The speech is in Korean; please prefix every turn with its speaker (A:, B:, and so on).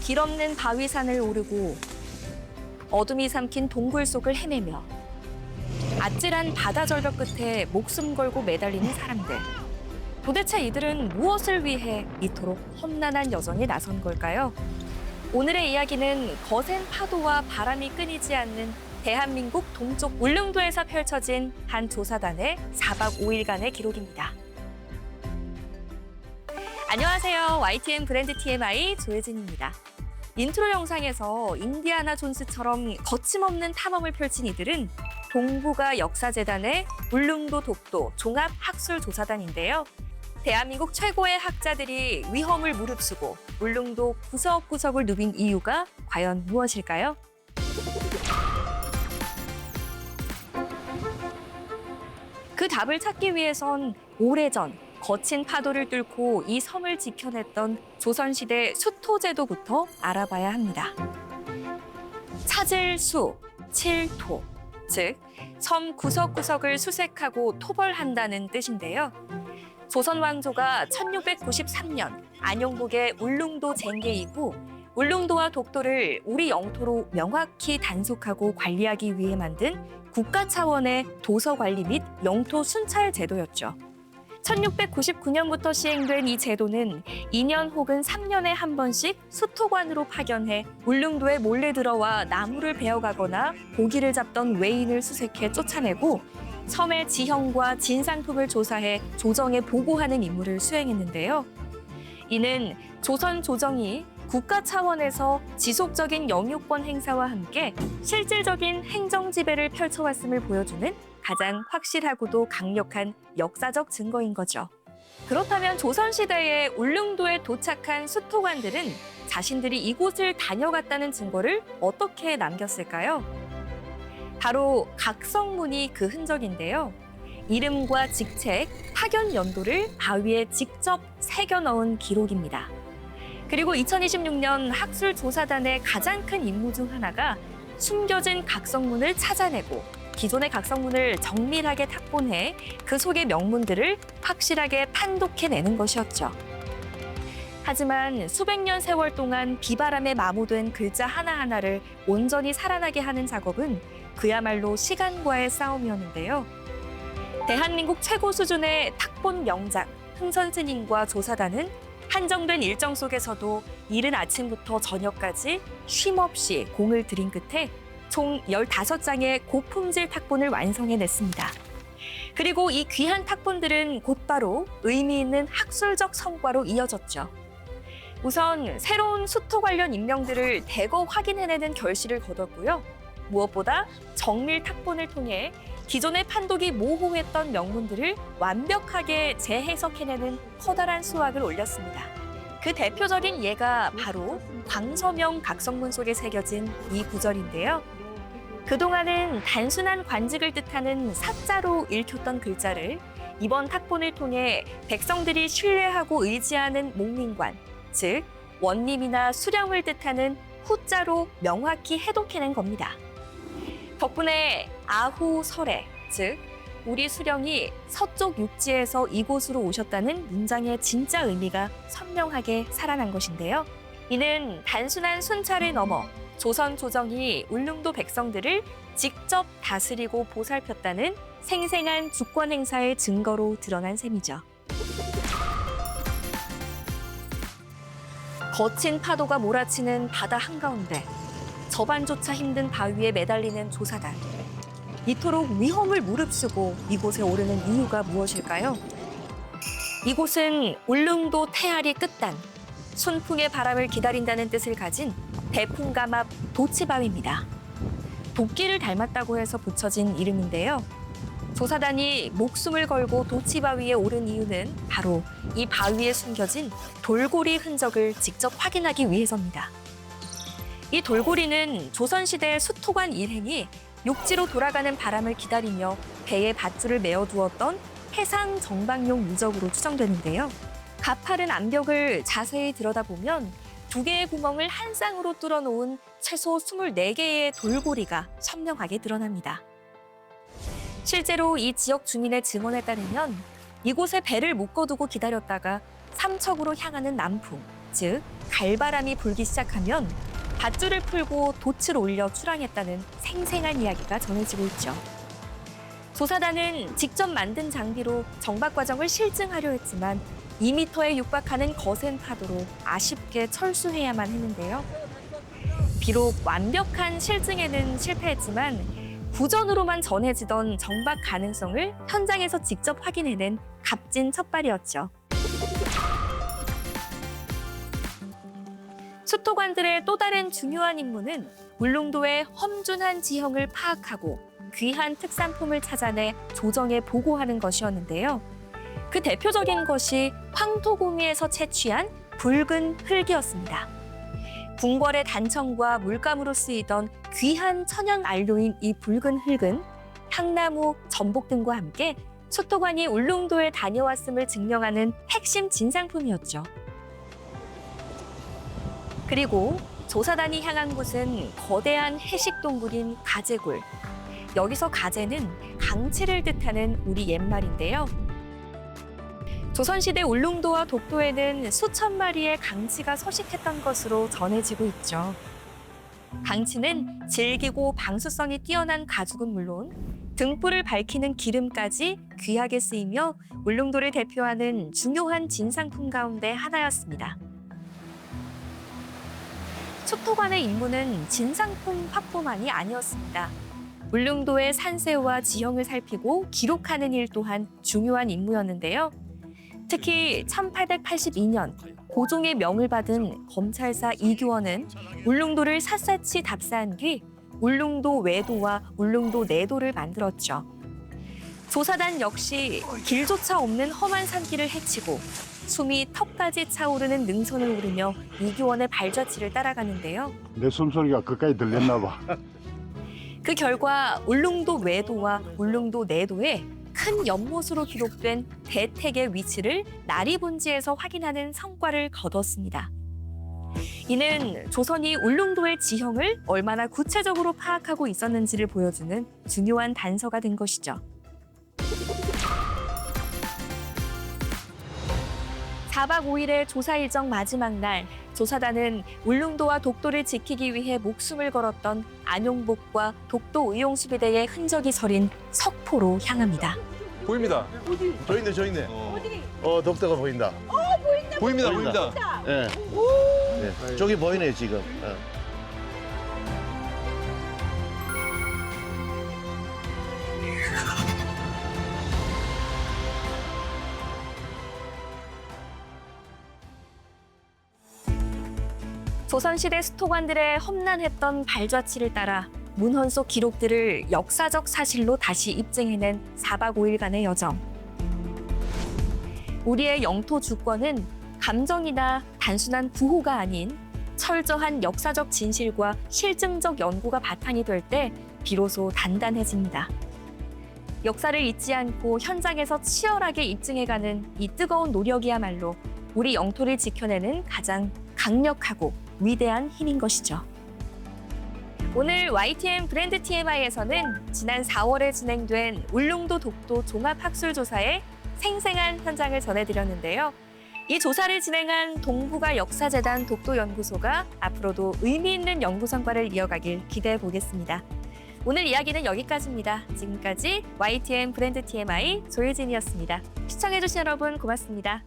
A: 길 없는 바위산을 오르고 어둠이 삼킨 동굴 속을 헤매며 아찔한 바다 절벽 끝에 목숨 걸고 매달리는 사람들. 도대체 이들은 무엇을 위해 이토록 험난한 여정에 나선 걸까요? 오늘의 이야기는 거센 파도와 바람이 끊이지 않는 대한민국 동쪽 울릉도에서 펼쳐진 한 조사단의 4박 5일간의 기록입니다. 안녕하세요. YTN 브랜드 TMI 조혜진입니다. 인트로 영상에서 인디아나 존스처럼 거침없는 탐험을 펼친 이들은 동북아 역사재단의 울릉도 독도 종합학술조사단인데요. 대한민국 최고의 학자들이 위험을 무릅쓰고 울릉도 구석구석을 누빈 이유가 과연 무엇일까요? 그 답을 찾기 위해선 오래전 거친 파도를 뚫고 이 섬을 지켜냈던 조선시대 수토제도부터 알아봐야 합니다. 찾을 수, 칠토, 즉 섬 구석구석을 수색하고 토벌한다는 뜻인데요. 조선 왕조가 1693년 안용복의 울릉도 쟁계이고 울릉도와 독도를 우리 영토로 명확히 단속하고 관리하기 위해 만든 국가 차원의 도서 관리 및 영토 순찰 제도였죠. 1699년부터 시행된 이 제도는 2년 혹은 3년에 한 번씩 수토관으로 파견해 울릉도에 몰래 들어와 나무를 베어가거나 고기를 잡던 외인을 수색해 쫓아내고 섬의 지형과 진상품을 조사해 조정에 보고하는 임무를 수행했는데요. 이는 조선 조정이 국가 차원에서 지속적인 영유권 행사와 함께 실질적인 행정 지배를 펼쳐왔음을 보여주는 가장 확실하고도 강력한 역사적 증거인 거죠. 그렇다면 조선시대에 울릉도에 도착한 수토관들은 자신들이 이곳을 다녀갔다는 증거를 어떻게 남겼을까요? 바로 각성문이 그 흔적인데요. 이름과 직책, 파견 연도를 바위에 직접 새겨 넣은 기록입니다. 그리고 2026년 학술조사단의 가장 큰 임무 중 하나가 숨겨진 각성문을 찾아내고 기존의 각성문을 정밀하게 탁본해 그 속의 명문들을 확실하게 판독해내는 것이었죠. 하지만 수백 년 세월 동안 비바람에 마모된 글자 하나하나를 온전히 살아나게 하는 작업은 그야말로 시간과의 싸움이었는데요. 대한민국 최고 수준의 탁본 명작 흥선스님과 조사단은 한정된 일정 속에서도 이른 아침부터 저녁까지 쉼없이 공을 들인 끝에 총 15장의 고품질 탁본을 완성해냈습니다. 그리고 이 귀한 탁본들은 곧바로 의미 있는 학술적 성과로 이어졌죠. 우선 새로운 수토 관련 인명들을 대거 확인해내는 결실을 거뒀고요. 무엇보다 정밀 탁본을 통해 기존의 판독이 모호했던 명문들을 완벽하게 재해석해내는 커다란 수확을 올렸습니다. 그 대표적인 예가 바로 광서명 각성문 속에 새겨진 이 구절인데요. 그동안은 단순한 관직을 뜻하는 사자로 읽혔던 글자를 이번 탁본을 통해 백성들이 신뢰하고 의지하는 목민관, 즉 원림이나 수령을 뜻하는 후자로 명확히 해독해낸 겁니다. 덕분에 아후설에, 즉 우리 수령이 서쪽 육지에서 이곳으로 오셨다는 문장의 진짜 의미가 선명하게 살아난 것인데요. 이는 단순한 순찰을 넘어 조선 조정이 울릉도 백성들을 직접 다스리고 보살폈다는 생생한 주권 행사의 증거로 드러난 셈이죠. 거친 파도가 몰아치는 바다 한가운데 저반조차 힘든 바위에 매달리는 조사단. 이토록 위험을 무릅쓰고 이곳에 오르는 이유가 무엇일까요? 이곳은 울릉도 태아리 끝단, 순풍의 바람을 기다린다는 뜻을 가진 대풍감 앞 도치바위입니다. 도끼를 닮았다고 해서 붙여진 이름인데요. 조사단이 목숨을 걸고 도치바위에 오른 이유는 바로 이 바위에 숨겨진 돌고리 흔적을 직접 확인하기 위해서입니다. 이 돌고리는 조선시대 수토관 일행이 육지로 돌아가는 바람을 기다리며 배에 밧줄을 메어두었던 해상 정박용 유적으로 추정되는데요. 가파른 암벽을 자세히 들여다보면 2개의 구멍을 한 쌍으로 뚫어놓은 최소 24개의 돌고리가 선명하게 드러납니다. 실제로 이 지역 주민의 증언에 따르면 이곳에 배를 묶어두고 기다렸다가 삼척으로 향하는 남풍, 즉 갈바람이 불기 시작하면 밧줄을 풀고 돛을 올려 출항했다는 생생한 이야기가 전해지고 있죠. 조사단은 직접 만든 장비로 정박 과정을 실증하려 했지만 2m에 육박하는 거센 파도로 아쉽게 철수해야만 했는데요. 비록 완벽한 실증에는 실패했지만 구전으로만 전해지던 정박 가능성을 현장에서 직접 확인해낸 값진 첫발이었죠. 수토관들의 또 다른 중요한 임무는 울릉도의 험준한 지형을 파악하고 귀한 특산품을 찾아내 조정에 보고하는 것이었는데요. 그 대표적인 것이 황토구미에서 채취한 붉은 흙이었습니다. 궁궐의 단청과 물감으로 쓰이던 귀한 천연 안료인 이 붉은 흙은 향나무, 전복 등과 함께 수토관이 울릉도에 다녀왔음을 증명하는 핵심 진상품이었죠. 그리고 조사단이 향한 곳은 거대한 해식 동굴인 가제굴. 여기서 가제는 강치를 뜻하는 우리 옛말인데요. 조선시대 울릉도와 독도에는 수천 마리의 강치가 서식했던 것으로 전해지고 있죠. 강치는 질기고 방수성이 뛰어난 가죽은 물론 등불을 밝히는 기름까지 귀하게 쓰이며 울릉도를 대표하는 중요한 진상품 가운데 하나였습니다. 수토관의 임무는 진상품 확보만이 아니었습니다. 울릉도의 산세와 지형을 살피고 기록하는 일 또한 중요한 임무였는데요. 특히 1882년 고종의 명을 받은 검찰사 이규원은 울릉도를 샅샅이 답사한 뒤 울릉도 외도와 울릉도 내도를 만들었죠. 조사단 역시 길조차 없는 험한 산길을 헤치고 숨이 턱까지 차오르는 능선을 오르며 이규원의 발자취를 따라가는데요.
B: 내 숨소리가 그까지 들렸나 봐.
A: 그 결과 울릉도 외도와 울릉도 내도에 큰 연못으로 기록된 대택의 위치를 나리분지에서 확인하는 성과를 거뒀습니다. 이는 조선이 울릉도의 지형을 얼마나 구체적으로 파악하고 있었는지를 보여주는 중요한 단서가 된 것이죠. 4박 5일의 조사 일정 마지막 날, 조사단은 울릉도와 독도를 지키기 위해 목숨을 걸었던 안용복과 독도 의용수비대의 흔적이 서린 석포로 향합니다.
C: 보입니다.
D: 저 있네.
E: 어디?
D: 독도가 보인다.
C: 보입니다.
D: 예. 네. 저기 보이네 지금.
A: 조선시대 수토관들의 험난했던 발자취를 따라 문헌 속 기록들을 역사적 사실로 다시 입증해낸 4박 5일간의 여정. 우리의 영토 주권은 감정이나 단순한 구호가 아닌 철저한 역사적 진실과 실증적 연구가 바탕이 될 때 비로소 단단해집니다. 역사를 잊지 않고 현장에서 치열하게 입증해가는 이 뜨거운 노력이야말로 우리 영토를 지켜내는 가장 강력하고 위대한 힘인 것이죠. 오늘 YTN 브랜드 TMI에서는 지난 4월에 진행된 울릉도 독도 종합학술조사의 생생한 현장을 전해드렸는데요. 이 조사를 진행한 동북아 역사재단 독도연구소가 앞으로도 의미 있는 연구 성과를 이어가길 기대해 보겠습니다. 오늘 이야기는 여기까지입니다. 지금까지 YTN 브랜드 TMI 조혜진이었습니다. 시청해주신 여러분 고맙습니다.